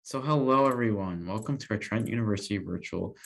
So hello everyone, welcome to our Trent University virtual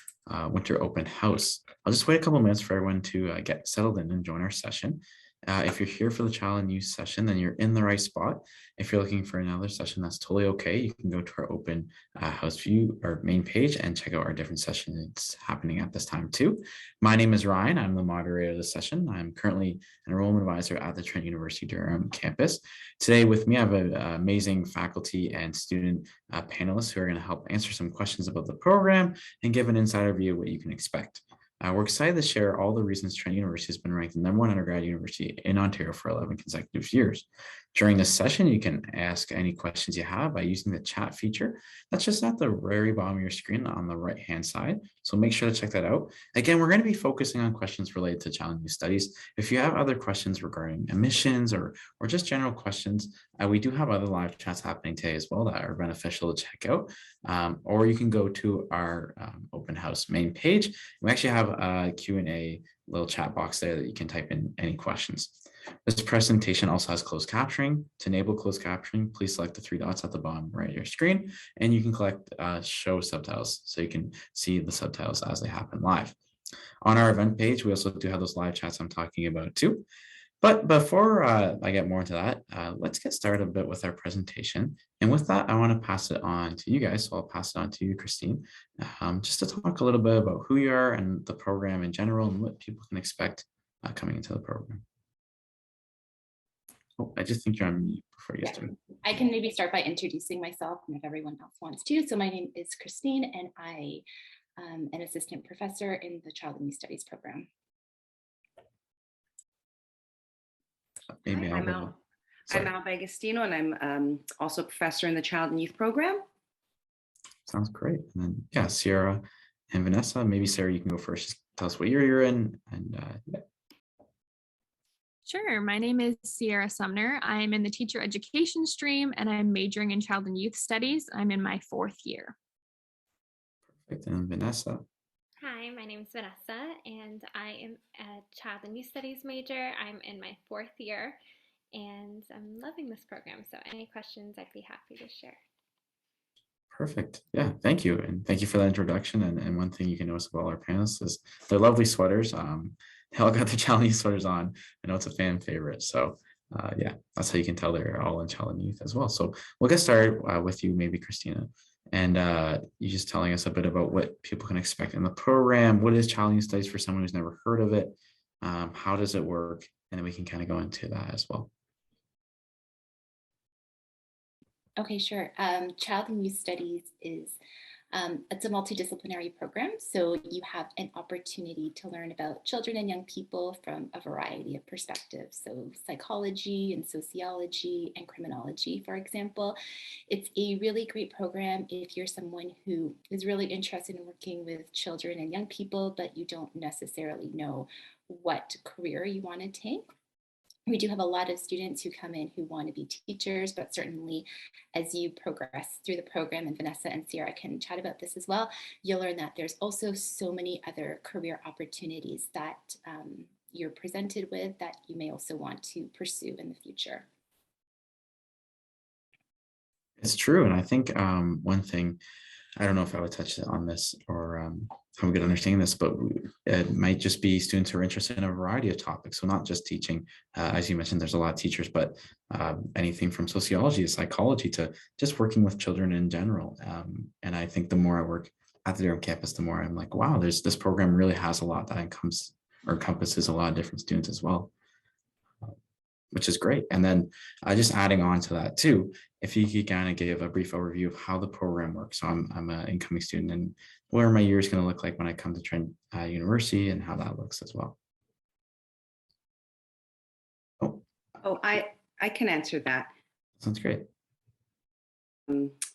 winter open house. I'll just wait a couple minutes for everyone to get settled in and join our session. If you're here for the child and youth session, then you're in the right spot. If you're looking for another session, that's totally okay. You can go to our open house view or main page and check out our different sessions happening at this time too. My name is Ryan. I'm the moderator of the session. I'm currently an enrollment advisor at the Trent University Durham campus. Today with me, I have an amazing faculty and student panelists who are going to help answer some questions about the program and give an insider view of what you can expect. We're excited to share all the reasons Trent University has been ranked the #1 undergrad university in Ontario for 11 consecutive years. During this session, you can ask any questions you have by using the chat feature. That's just at the very bottom of your screen on the right-hand side. So make sure to check that out. Again, we're going to be focusing on questions related to child and youth studies. If you have other questions regarding admissions or just general questions, we do have other live chats happening today as well that are beneficial to check out. Or you can go to our open house main page. We actually have a Q&A little chat box there that you can type in any questions. This presentation also has closed captioning. To enable closed captioning, please select the 3 dots at the bottom right of your screen, and you can select show subtitles so you can see the subtitles as they happen live. On our event page, we also do have those live chats I'm talking about too. But before I get more into that, let's get started a bit with our presentation. And with that, I want to pass it on to you guys. So I'll pass it on to you, Christine, just to talk a little bit about who you are and the program in general and what people can expect coming into the program. Oh, I just think you're on mute before you start. I can maybe start by introducing myself and if everyone else wants to. So my name is Christine and I am an assistant professor in the Child and Youth Studies program. Maybe I'm Al Bagastino, and I'm also a professor in the Child and Youth program. Sounds great. And then, yeah, Sierra and Vanessa, maybe Sarah, you can go first. Just tell us what year you're in. And yeah. Sure. My name is Sierra Sumner. I'm in the teacher education stream and I'm majoring in child and youth studies. I'm in my 4th year. Perfect. And Vanessa. Hi, my name is Vanessa and I am a child and youth studies major. I'm in my 4th year and I'm loving this program. So any questions, I'd be happy to share. Perfect. Yeah, thank you. And thank you for that introduction. And one thing you can notice about all our panelists is they're lovely sweaters. They all got their child and youth sweaters on. I know it's a fan favorite. So yeah, that's how you can tell they're all in child and youth as well. So we'll get started with you, maybe Christina. And you just telling us a bit about what people can expect in the program. What is child and youth studies for someone who's never heard of it? How does it work? And then we can kind of go into that as well. Okay, sure. Child and Youth Studies is it's a multidisciplinary program, so you have an opportunity to learn about children and young people from a variety of perspectives. So psychology and sociology and criminology, for example. It's a really great program if you're someone who is really interested in working with children and young people, but you don't necessarily know what career you want to take. We do have a lot of students who come in who want to be teachers, but certainly as you progress through the program, and Vanessa and Sierra can chat about this as well, you'll learn that there's also so many other career opportunities that you're presented with that you may also want to pursue in the future. It's true. And I think one thing, I don't know if I would touch on this or have a good understanding of this, but it might just be students who are interested in a variety of topics. So not just teaching, as you mentioned, there's a lot of teachers, but anything from sociology to psychology to just working with children in general. And I think the more I work at the Durham campus, the more I'm like, wow, this program really has a lot that encompasses a lot of different students as well, which is great. And then just adding on to that too, if you could kind of give a brief overview of how the program works. So I'm an incoming student and what are my years going to look like when I come to Trent University and how that looks as well. Oh, I can answer that. Sounds great.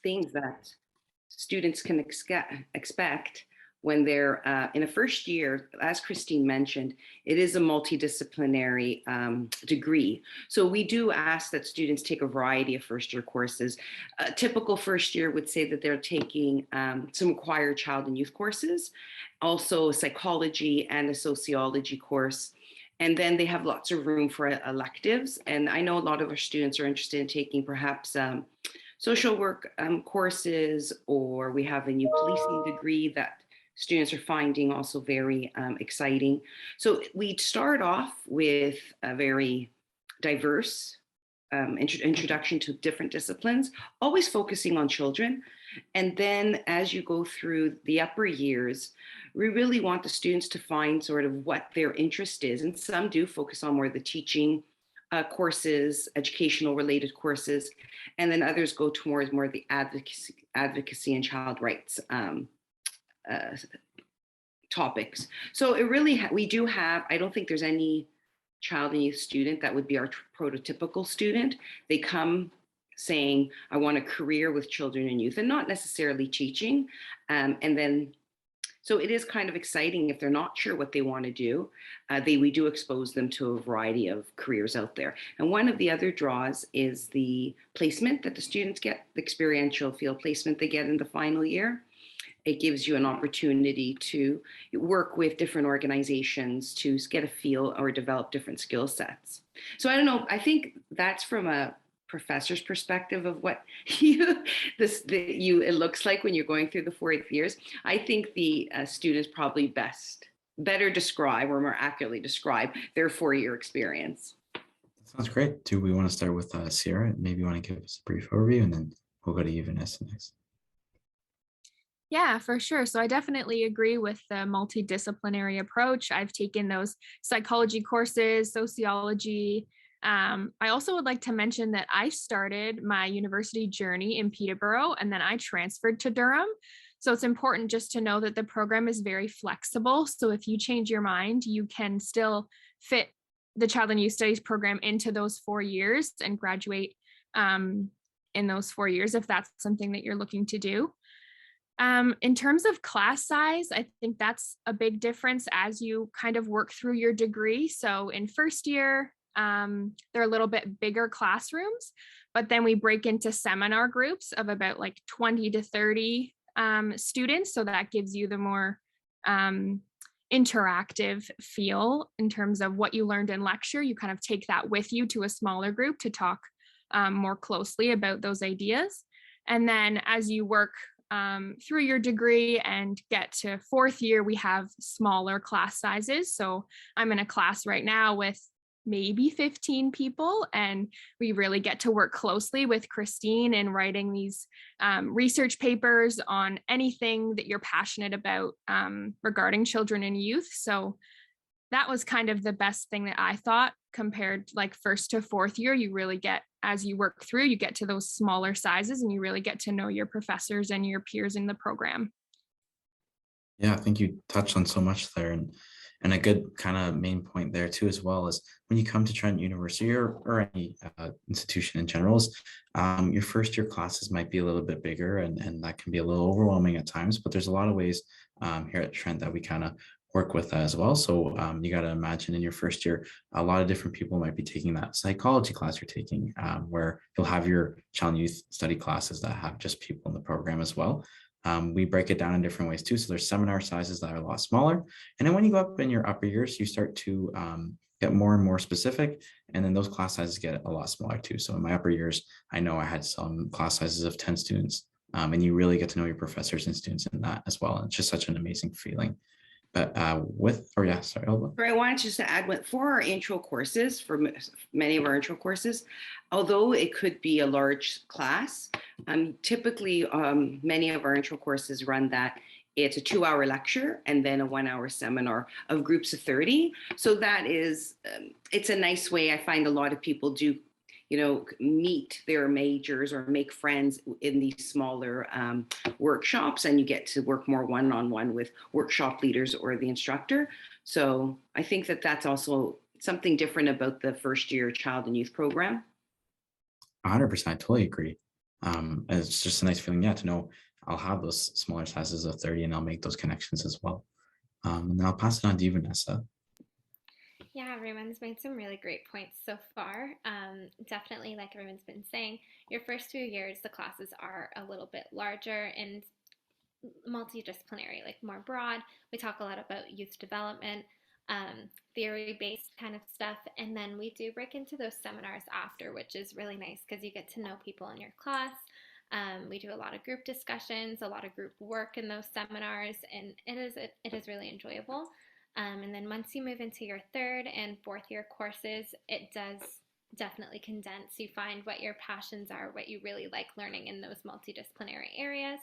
Things that students can expect when they're in a first year, as Christine mentioned, it is a multidisciplinary degree. So we do ask that students take a variety of first year courses. A typical first year would say that they're taking some required child and youth courses, also a psychology and a sociology course. And then they have lots of room for electives. And I know a lot of our students are interested in taking perhaps social work courses, or we have a new policing degree that students are finding also very exciting. So we start off with a very diverse introduction to different disciplines, always focusing on children. And then as you go through the upper years, we really want the students to find sort of what their interest is. And some do focus on more the teaching courses, educational related courses, and then others go towards more the advocacy and child rights uh, topics. So it really, we do have, I don't think there's any child and youth student that would be our prototypical student. They come saying, I want a career with children and youth, and not necessarily teaching. And then, so it is kind of exciting if they're not sure what they want to do. We do expose them to a variety of careers out there. And one of the other draws is the placement that the students get, the experiential field placement they get in the final year. It gives you an opportunity to work with different organizations to get a feel or develop different skill sets. So I don't know, I think that's from a professor's perspective of what it looks like when you're going through the 4 years. I think the students probably better describe or more accurately describe their 4-year experience. Sounds great. Do we want to start with Sierra? Maybe you want to give us a brief overview, and then we'll go to you, Vanessa, next. Yeah, for sure. So I definitely agree with the multidisciplinary approach. I've taken those psychology courses, sociology. I also would like to mention that I started my university journey in Peterborough, and then I transferred to Durham. So it's important just to know that the program is very flexible. So if you change your mind, you can still fit the Child and Youth Studies program into those 4 years and graduate in those 4 years if that's something that you're looking to do. In terms of class size, I think that's a big difference as you kind of work through your degree. So in first year, they're a little bit bigger classrooms, but then we break into seminar groups of about like 20 to 30 students. So that gives you the more interactive feel in terms of what you learned in lecture. You kind of take that with you to a smaller group to talk more closely about those ideas. And then as you work through your degree and get to 4th year, we have smaller class sizes. So I'm in a class right now with maybe 15 people, and we really get to work closely with Christine in writing these research papers on anything that you're passionate about regarding children and youth. So that was kind of the best thing that I thought, compared like 1st to 4th year. You really get, as you work through, you get to those smaller sizes and you really get to know your professors and your peers in the program. Yeah, I think you touched on so much there, and a good kind of main point there too, as well, is when you come to Trent University or any institution in general, your first year classes might be a little bit bigger, and that can be a little overwhelming at times, but there's a lot of ways here at Trent that we kind of work with that as well. So you got to imagine in your first year, a lot of different people might be taking that psychology class you're taking, where you'll have your child and youth study classes that have just people in the program as well. We break it down in different ways too. So there's seminar sizes that are a lot smaller. And then when you go up in your upper years, you start to get more and more specific. And then those class sizes get a lot smaller too. So in my upper years, I know I had some class sizes of 10 students, and you really get to know your professors and students in that as well. And it's just such an amazing feeling. But sorry, Elba. I wanted just to add, for our intro courses, for many of our intro courses, although it could be a large class, typically many of our intro courses run that it's a 2-hour lecture and then a 1-hour seminar of groups of 30. So that is, it's a nice way. I find a lot of people do, meet their majors or make friends in these smaller workshops, and you get to work more one-on-one with workshop leaders or the instructor. So I think that that's also something different about the first year child and youth program. 100%, I totally agree. And it's just a nice feeling, to know I'll have those smaller sizes of 30 and I'll make those connections as well. And I'll pass it on to you, Vanessa. Yeah, everyone's made some really great points so far. Definitely, like everyone's been saying, your first 2 years, the classes are a little bit larger and multidisciplinary, like more broad. We talk a lot about youth development. theory-based kind of stuff. And then we do break into those seminars after, which is really nice because you get to know people in your class. We do a lot of group discussions, a lot of group work in those seminars, and it is really enjoyable. And then once you move into your third and fourth year courses, it does definitely condense. You find what your passions are, what you really like learning in those multidisciplinary areas.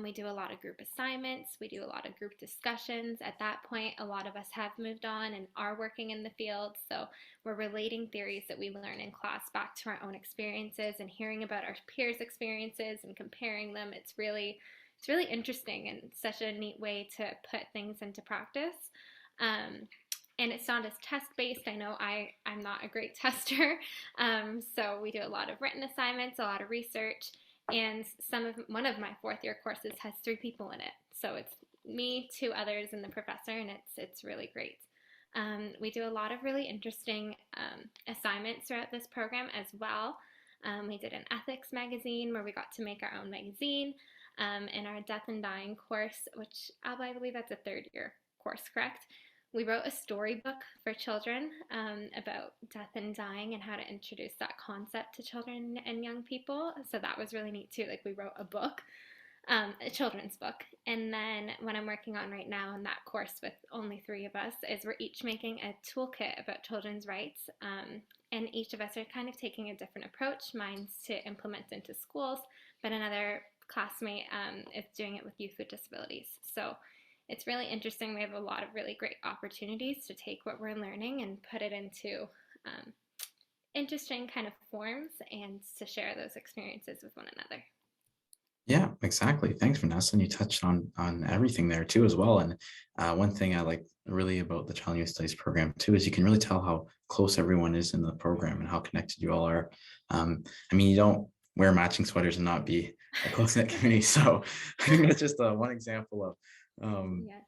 We do a lot of group assignments. We do a lot of group discussions. At that point, a lot of us have moved on and are working in the field. So we're relating theories that we learn in class back to our own experiences and hearing about our peers' experiences and comparing them. It's really interesting and such a neat way to put things into practice. And it's not as test-based. I know I'm not a great tester. So we do a lot of written assignments, a lot of research, and one of my fourth year courses has 3 people in it. So it's me, 2 others, and the professor, and it's really great. We do a lot of really interesting assignments throughout this program as well. We did an ethics magazine where we got to make our own magazine. In our death and dying course, which I believe that's a 3rd year course, correct? We wrote a storybook for children about death and dying and how to introduce that concept to children and young people. So that was really neat too. Like, we wrote a book, a children's book. And then what I'm working on right now in that course with only 3 of us is we're each making a toolkit about children's rights. And each of us are kind of taking a different approach. Mine's to implement into schools, but another classmate is doing it with youth with disabilities. So it's really interesting. We have a lot of really great opportunities to take what we're learning and put it into interesting kind of forms and to share those experiences with one another. Yeah, exactly. Thanks, Vanessa. And you touched on everything there too as well. And one thing I like really about the Child and Youth Studies program too is you can really tell how close everyone is in the program and how connected you all are. I mean, you don't wear matching sweaters and not be a close-knit community. So I think that's just one example of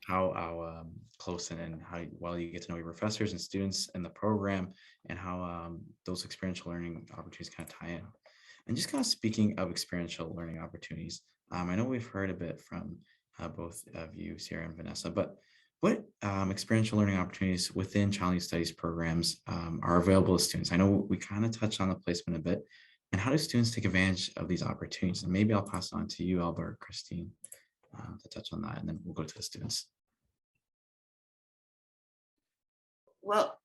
how close and how well you get to know your professors and students in the program, and how those experiential learning opportunities kind of tie in. And just kind of speaking of experiential learning opportunities, I know we've heard a bit from both of you, Sierra and Vanessa, but what experiential learning opportunities within Child and Youth Studies programs are available to students? I know we kind of touched on the placement a bit, and how do students take advantage of these opportunities? And maybe I'll pass it on to you, Albert, Christine, to touch on that, and then we'll go to the students. Well,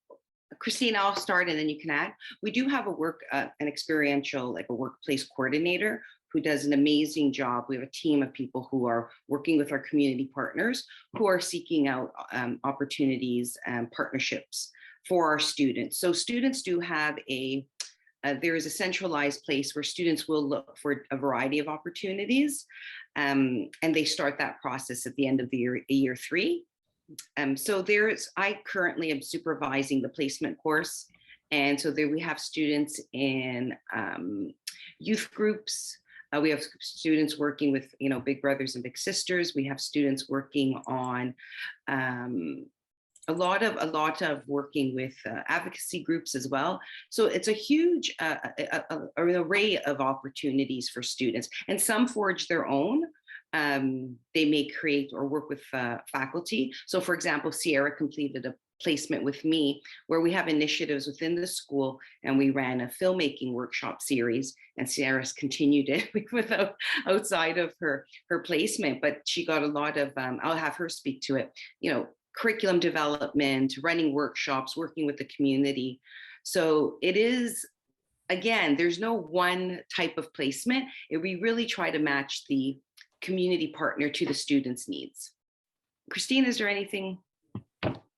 Christine, I'll start and then you can add. We do have an experiential, like a workplace coordinator who does an amazing job. We have a team of people who are working with our community partners who are seeking out opportunities and partnerships for our students. So students do have there is a centralized place where students will look for a variety of opportunities, and they start that process at the end of the year 3. So I currently am supervising the placement course. And so there we have students in youth groups. We have students working with, big brothers and big sisters. We have students working on a lot of working with advocacy groups as well. So it's a huge an array of opportunities for students, and some forge their own. They may create or work with faculty. So for example, Sierra completed a placement with me where we have initiatives within the school, and we ran a filmmaking workshop series, and Sierra's continued it without outside of her placement, but she got a lot of, I'll have her speak to it, curriculum development, running workshops, working with the community. So it is, again, there's no one type of placement. We really try to match the community partner to the students' needs. Christine, is there anything?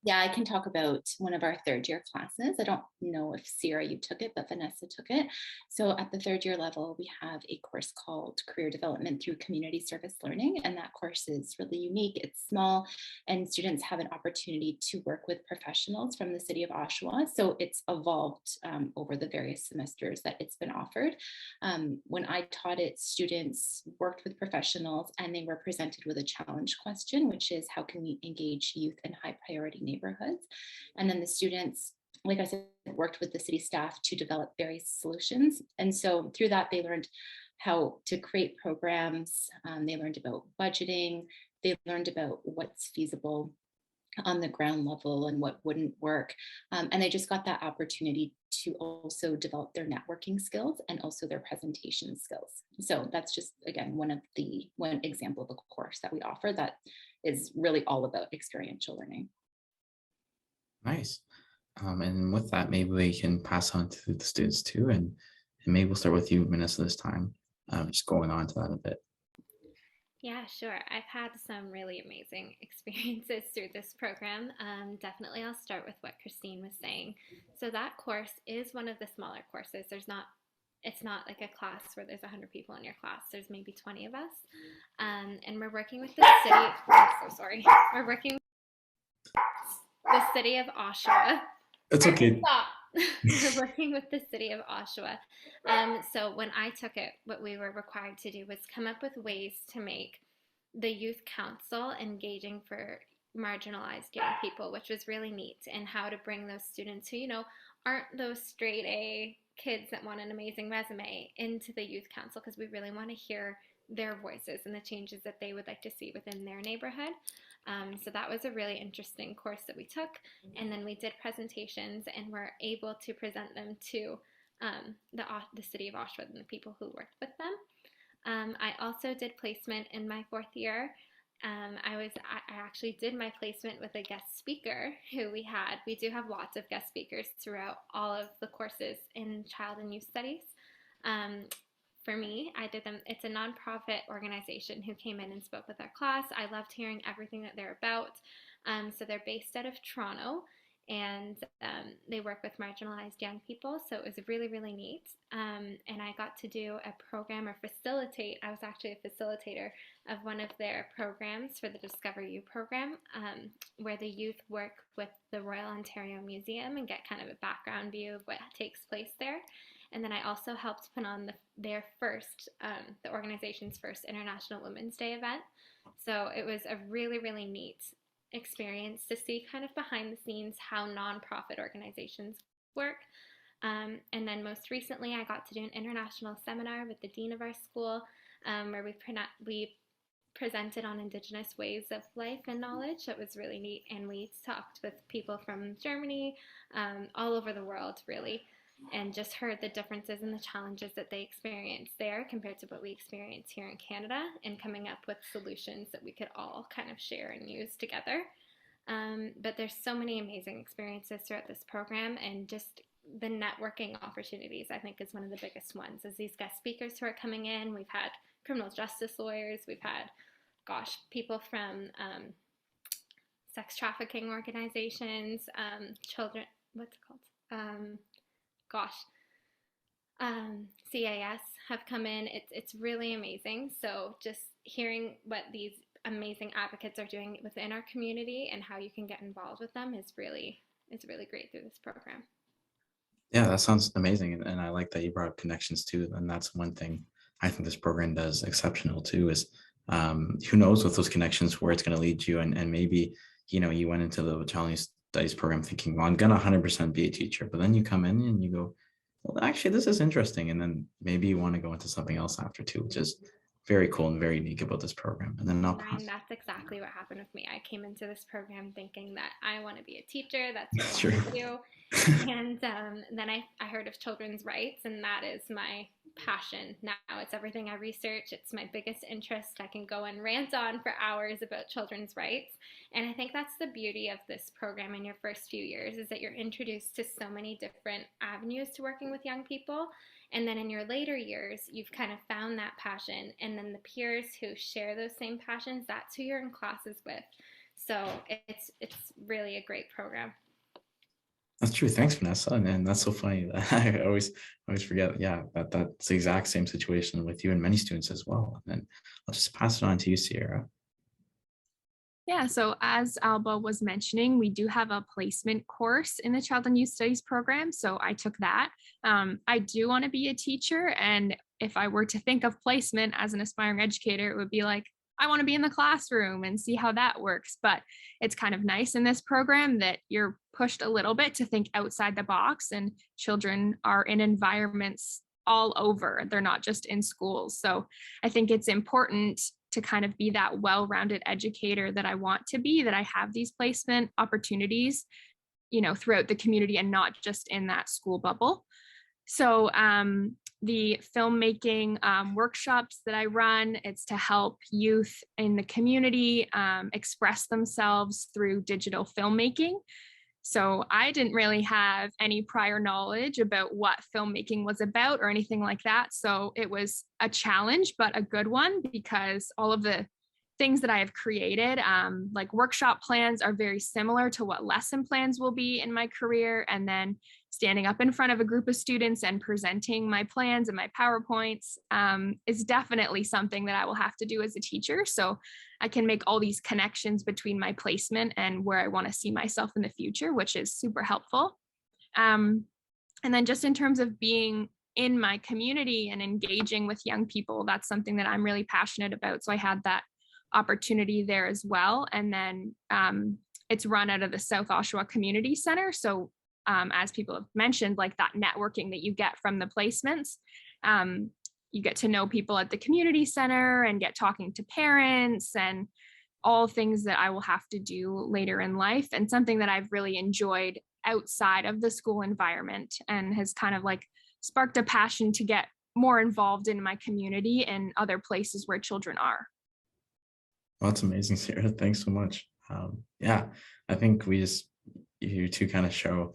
Yeah, I can talk about one of our 3rd year classes. I don't know if Sierra, you took it, but Vanessa took it. So at the 3rd year level, we have a course called Career Development through Community Service Learning. And that course is really unique. It's small, and students have an opportunity to work with professionals from the city of Oshawa. So it's evolved over the various semesters that it's been offered. When I taught it, students worked with professionals, and they were presented with a challenge question, which is, how can we engage youth in high priority neighborhoods? And then the students, like I said, worked with the city staff to develop various solutions. And so through that, they learned how to create programs. They learned about budgeting. They learned about what's feasible on the ground level and what wouldn't work. And they just got that opportunity to also develop their networking skills and also their presentation skills. So that's just, again, one example of a course that we offer that is really all about experiential learning. Nice. And with that, maybe we can pass on to the students too. And maybe we'll start with you, Vanessa, this time, just going on to that a bit. Yeah, sure. I've had some really amazing experiences through this program. Definitely, I'll start with what Christine was saying. So that course is one of the smaller courses. It's not like a class where there's 100 people in your class. There's maybe 20 of us. And we're working with the city. I'm so sorry. We're working with the city of Oshawa. It's okay. Stop. We're working with the city of Oshawa. So when I took it, what we were required to do was come up with ways to make the youth council engaging for marginalized young people, which was really neat, and how to bring those students who, aren't those straight A kids that want an amazing resume into the youth council, because we really want to hear their voices and the changes that they would like to see within their neighborhood. So that was a really interesting course that we took. And then we did presentations and were able to present them to the city of Oshawa and the people who worked with them. I also did placement in my 4th year. I actually did my placement with a guest speaker who we do have lots of guest speakers throughout all of the courses in child and youth studies. For me, I did them. It's a nonprofit organization who came in and spoke with our class. I loved hearing everything that they're about. So they're based out of Toronto, and they work with marginalized young people. So it was really, really neat. And I got to do a program or facilitate. I was actually a facilitator of one of their programs for the Discover You program, where the youth work with the Royal Ontario Museum and get kind of a background view of what takes place there. And then I also helped put on the organization's first International Women's Day event. So it was a really, really neat experience to see kind of behind the scenes how nonprofit organizations work. And then most recently, I got to do an international seminar with the dean of our school, where we presented on Indigenous ways of life and knowledge. That was really neat. And we talked with people from Germany, all over the world, really, and just heard the differences and the challenges that they experience there compared to what we experience here in Canada, and coming up with solutions that we could all kind of share and use together. But there's so many amazing experiences throughout this program, and just the networking opportunities, I think, is one of the biggest ones. As these guest speakers who are coming in, we've had criminal justice lawyers, we've had, people from sex trafficking organizations, children, what's it called? CAS have come in. It's really amazing. So just hearing what these amazing advocates are doing within our community and how you can get involved with them is really great through this program. Yeah, that sounds amazing. And I like that you brought up connections too. And that's one thing I think this program does exceptional too, is who knows with those connections where it's going to lead you. And maybe, you went into the child studies program thinking, well, I'm going to 100% be a teacher. But then you come in and you go, well, actually, this is interesting. And then maybe you want to go into something else after too, which is very cool and very unique about this program. And then Ryan, that's exactly what happened with me. I came into this program thinking that I want to be a teacher. That's what I want to do. And then I heard of children's rights, and that is my passion now. It's everything I research. It's my biggest interest. I can go and rant on for hours about children's rights. And I think that's the beauty of this program in your first few years, is that you're introduced to so many different avenues to working with young people. And then in your later years, you've kind of found that passion. And then the peers who share those same passions, that's who you're in classes with. So it's really a great program. That's true. Thanks, Vanessa. And that's so funny that I always forget. Yeah, that's the exact same situation with you and many students as well. And then I'll just pass it on to you, Sierra. Yeah, so as Alba was mentioning, we do have a placement course in the Child and Youth Studies program. So I took that. I do want to be a teacher. And if I were to think of placement as an aspiring educator, it would be like, I want to be in the classroom and see how that works. But it's kind of nice in this program that you're pushed a little bit to think outside the box, and children are in environments all over. They're not just in schools. So I think it's important to kind of be that well-rounded educator that I want to be, that I have these placement opportunities, you know, throughout the community and not just in that school bubble. So the filmmaking workshops that I run, it's to help youth in the community express themselves through digital filmmaking. So I didn't really have any prior knowledge about what filmmaking was about or anything like that. So it was a challenge, but a good one, because all of the things that I have created, like workshop plans, are very similar to what lesson plans will be in my career. And then standing up in front of a group of students and presenting my plans and my PowerPoints is definitely something that I will have to do as a teacher. So I can make all these connections between my placement and where I want to see myself in the future, which is super helpful. And then just in terms of being in my community and engaging with young people, that's something that I'm really passionate about. So I had that opportunity there as well. And then it's run out of the South Oshawa Community Center. So as people have mentioned, like that networking that you get from the placements, you get to know people at the community center and get talking to parents and all things that I will have to do later in life, and something that I've really enjoyed outside of the school environment and has kind of like sparked a passion to get more involved in my community and other places where children are. Well, that's amazing, Sarah. Thanks so much. Yeah, I think you two kind of show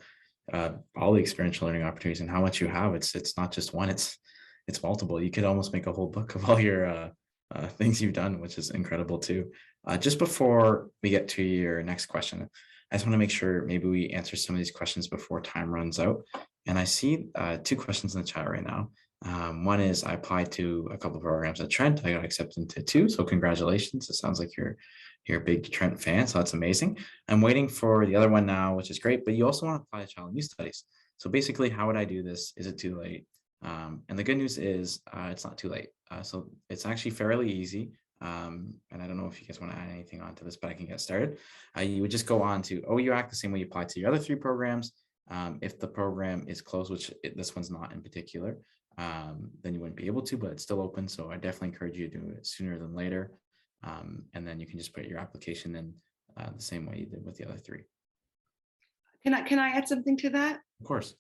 all the experiential learning opportunities and how much you have. It's not just one, it's multiple. You could almost make a whole book of all your things you've done, which is incredible too. Just before we get to your next question, I just want to make sure maybe we answer some of these questions before time runs out. And I see two questions in the chat right now. One is, I applied to a couple of programs at Trent. I got accepted into 2, so congratulations. It sounds like you're a big Trent fan, so that's amazing. I'm waiting for the other one now, which is great, but you also want to apply to child and youth studies. So basically, how would I do this? Is it too late? And the good news is it's not too late. So it's actually fairly easy. And I don't know if you guys want to add anything onto this, but I can get started. You would just go on to OUAC the same way you apply to your other 3 programs. If the program is closed, which this one's not in particular, then you wouldn't be able to, but it's still open. So I definitely encourage you to do it sooner than later. And then you can just put your application in the same way you did with the other 3. Can I add something to that? Of course.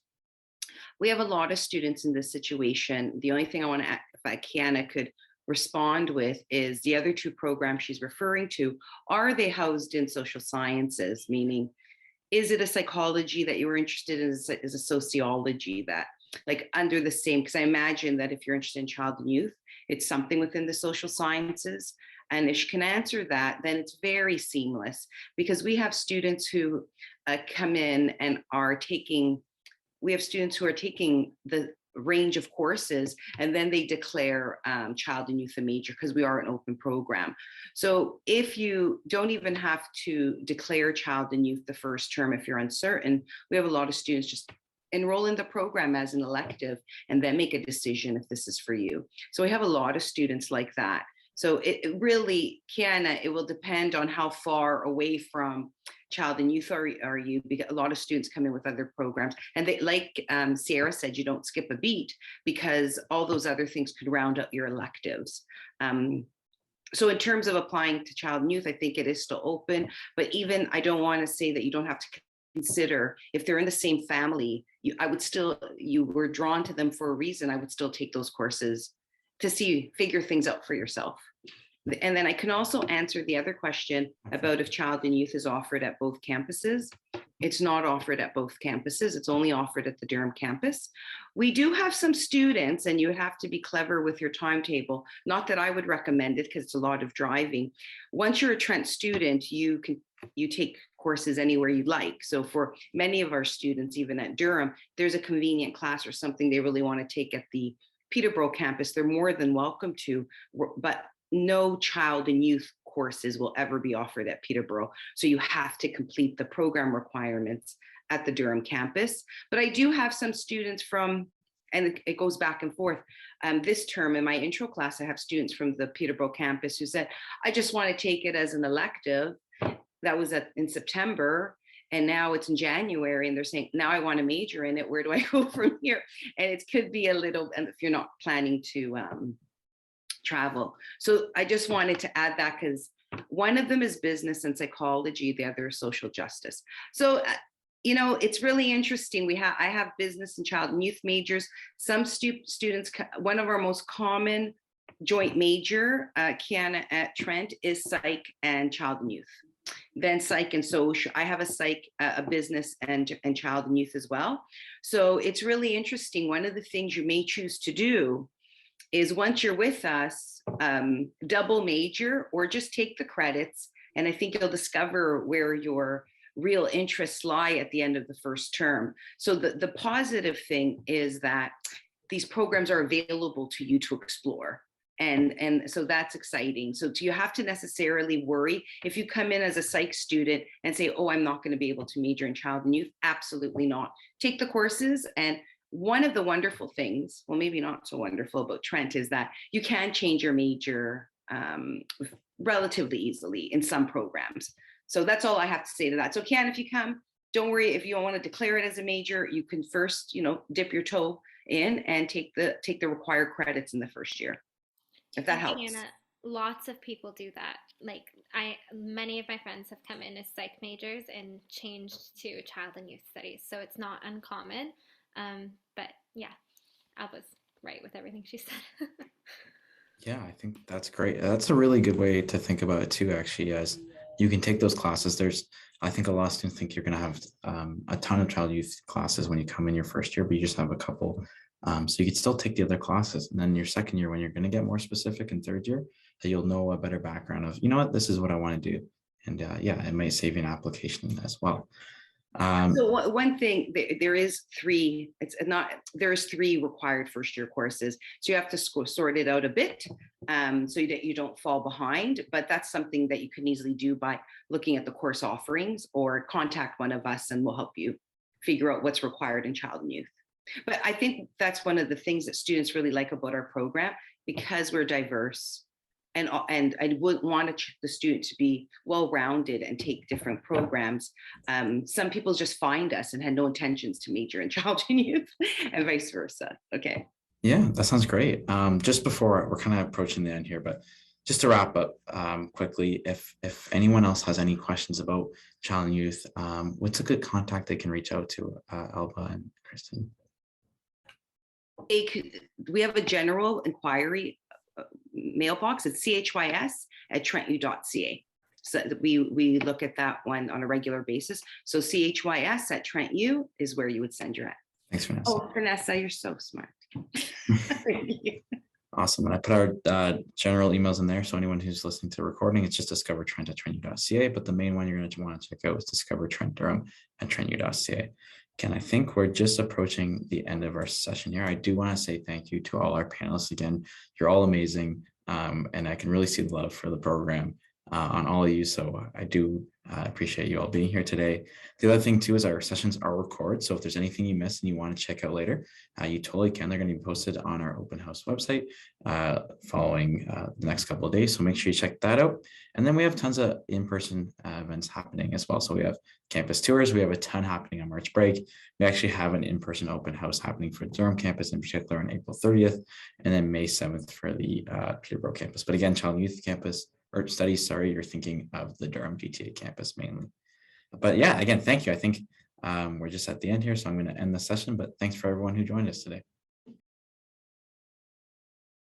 We have a lot of students in this situation. The only thing I want to add, if I could respond with, is the other 2 programs she's referring to, are they housed in social sciences? Meaning, is it a psychology that you were interested in? Is a sociology that, like, under the same, because I imagine that if you're interested in child and youth, it's something within the social sciences. And if she can answer that, then it's very seamless, because we have students who come in and are taking, we have students who are taking the range of courses, and then they declare child and youth a major, because we are an open program. So if you don't even have to declare child and youth the first term, if you're uncertain, we have a lot of students just enroll in the program as an elective and then make a decision if this is for you. So we have a lot of students like that. So it really it will depend on how far away from child and youth are you, because a lot of students come in with other programs, and they, like Sierra said, you don't skip a beat, because all those other things could round up your electives. So in terms of applying to child and youth, I think it is still open, but even, I don't want to say that you don't have to consider, if they're in the same family, you were drawn to them for a reason, I would still take those courses to figure things out for yourself. And then I can also answer the other question about if child and youth is offered at both campuses. It's not offered at both campuses. It's only offered at the Durham campus. We do have some students, and you have to be clever with your timetable. Not that I would recommend it, because it's a lot of driving. Once you're a Trent student, you take courses anywhere you like. So for many of our students, even at Durham, there's a convenient class or something they really want to take at the Peterborough campus, they're more than welcome to, but no child and youth courses will ever be offered at Peterborough. So you have to complete the program requirements at the Durham campus. But I do have some students from, and it goes back and forth. This term in my intro class, I have students from the Peterborough campus who said, I just want to take it as an elective. That was in September. And now it's in January, and they're saying, now I want to major in it. Where do I go from here? And it could be a little, and if you're not planning to travel. So I just wanted to add that because one of them is business and psychology, the other is social justice. So it's really interesting. I have business and child and youth majors. Some students, one of our most common joint major, Kiana at Trent, is psych and child and youth. Then psych and social. I have a psych, a business and child and youth as well. So it's really interesting. One of the things you may choose to do is once you're with us, double major or just take the credits. And I think you'll discover where your real interests lie at the end of the first term. So the positive thing is that these programs are available to you to explore. And so that's exciting. So do you have to necessarily worry if you come in as a psych student and say, oh, I'm not going to be able to major in child and youth? Absolutely not. Take the courses. And one of the wonderful things, well, maybe not so wonderful about Trent, is that you can change your major relatively easily in some programs. So that's all I have to say to that. So Ken, if you come, don't worry. If you don't want to declare it as a major, you can first, dip your toe in and take the required credits in the first year, if that helps. Hannah, lots of people do that. Like many of my friends have come in as psych majors and changed to child and youth studies. So it's not uncommon. But yeah, Alba's right with everything she said. Yeah, I think that's great. That's a really good way to think about it too, actually, as you can take those classes. I think a lot of students think you're going to have a ton of child youth classes when you come in your first year, but you just have a couple. So you could still take the other classes. And then your second year, when you're going to get more specific in third year, that you'll know a better background of, this is what I want to do. And it may save you an application as well. So one thing, there's three required first year courses. So you have to sort it out a bit so that you don't fall behind, but that's something that you can easily do by looking at the course offerings or contact one of us and we'll help you figure out what's required in child and youth. But I think that's one of the things that students really like about our program, because we're diverse. And I would want the student to be well-rounded and take different programs. Some people just find us and had no intentions to major in child and youth and vice versa. Okay. Yeah, that sounds great. Just before we're kind of approaching the end here, but just to wrap up quickly, if anyone else has any questions about child and youth, what's a good contact they can reach out to, Alba and Kristen? We have a general inquiry mailbox. It's chys@trentu.ca. So we look at that one on a regular basis. So chys@trentu is where you would send your. Thanks, Vanessa. Oh, Vanessa, you're so smart. Awesome. And I put our general emails in there. So anyone who's listening to the recording, it's just discovertrent@trentu.ca. But the main one you're going to want to check out is discovertrent@trentu.ca. Ken, I think we're just approaching the end of our session here. I do want to say thank you to all our panelists again. You're all amazing. And I can really see the love for the program on all of you. So I do appreciate you all being here today. The other thing too is our sessions are recorded. So if there's anything you missed and you want to check out later, you totally can. They're going to be posted on our open house website following the next couple of days. So make sure you check that out. And then we have tons of in-person events happening as well. So we have campus tours. We have a ton happening on March break. We actually have an in-person open house happening for Durham campus in particular on April 30th, and then May 7th for the Peterborough campus. But again, child and youth campus or studies, you're thinking of the Durham GTA campus mainly. But yeah, again, thank you. I think we're just at the end here, so I'm going to end the session, but thanks for everyone who joined us today.